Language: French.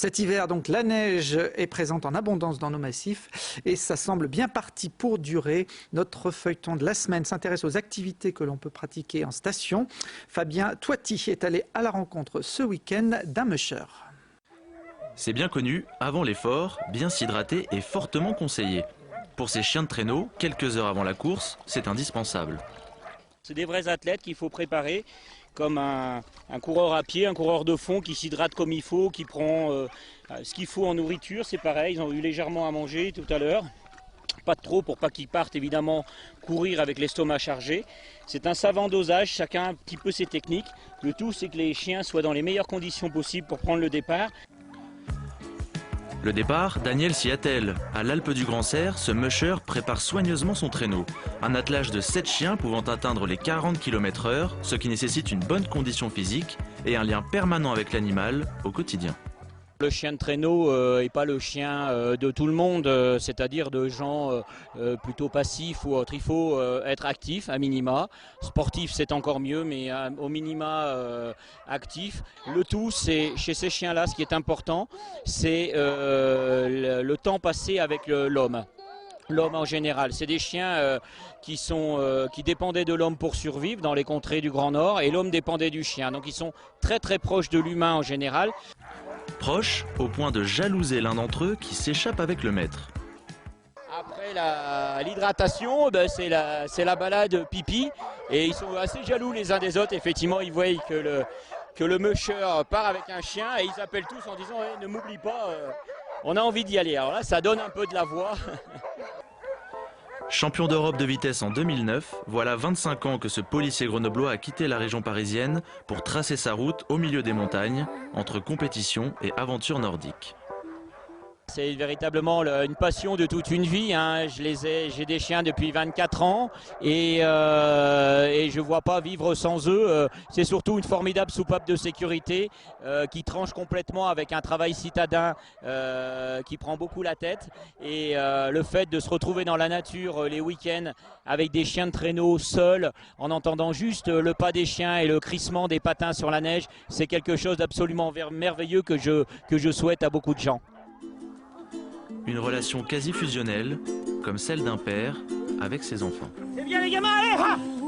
Cet hiver, donc, la neige est présente en abondance dans nos massifs et ça semble bien parti pour durer. Notre feuilleton de la semaine s'intéresse aux activités que l'on peut pratiquer en station. Fabien Toiti est allé à la rencontre ce week-end d'un musher. C'est bien connu, avant l'effort, bien s'hydrater est fortement conseillé. Pour ces chiens de traîneau, quelques heures avant la course, c'est indispensable. C'est des vrais athlètes qu'il faut préparer, comme un coureur à pied, un coureur de fond qui s'hydrate comme il faut, qui prend ce qu'il faut en nourriture. C'est pareil, ils ont eu légèrement à manger tout à l'heure. Pas trop pour pas qu'ils partent évidemment courir avec l'estomac chargé. C'est un savant dosage, chacun a un petit peu ses techniques. Le tout c'est que les chiens soient dans les meilleures conditions possibles pour prendre le départ. Le départ, Daniel s'y attelle. À l'Alpe du Grand Cerf, ce musher prépare soigneusement son traîneau. Un attelage de 7 chiens pouvant atteindre les 40 km/h, ce qui nécessite une bonne condition physique et un lien permanent avec l'animal au quotidien. Le chien de traîneau n'est pas le chien de tout le monde, c'est-à-dire de gens plutôt passifs ou autres. Il faut être actif à minima. Sportif c'est encore mieux, mais au minima actif. Le tout, c'est chez ces chiens-là, ce qui est important, c'est le temps passé avec l'homme. L'homme en général, c'est des chiens qui dépendaient de l'homme pour survivre dans les contrées du Grand Nord, et l'homme dépendait du chien. Donc ils sont très très proches de l'humain en général. Proches au point de jalouser l'un d'entre eux qui s'échappe avec le maître. Après l'hydratation, c'est la balade pipi, et ils sont assez jaloux les uns des autres. Effectivement, ils voient que le musher part avec un chien et ils appellent tous en disant hey, ne m'oublie pas, on a envie d'y aller. Alors là, ça donne un peu de la voix. Champion d'Europe de vitesse en 2009, voilà 25 ans que ce policier grenoblois a quitté la région parisienne pour tracer sa route au milieu des montagnes, entre compétition et aventure nordique. C'est véritablement une passion de toute une vie, hein. J'ai des chiens depuis 24 ans et je ne vois pas vivre sans eux. C'est surtout une formidable soupape de sécurité qui tranche complètement avec un travail citadin qui prend beaucoup la tête. Et le fait de se retrouver dans la nature les week-ends avec des chiens de traîneau seuls, en entendant juste le pas des chiens et le crissement des patins sur la neige, c'est quelque chose d'absolument merveilleux que je souhaite à beaucoup de gens. Une relation quasi fusionnelle, comme celle d'un père avec ses enfants. C'est bien les gamins, allez!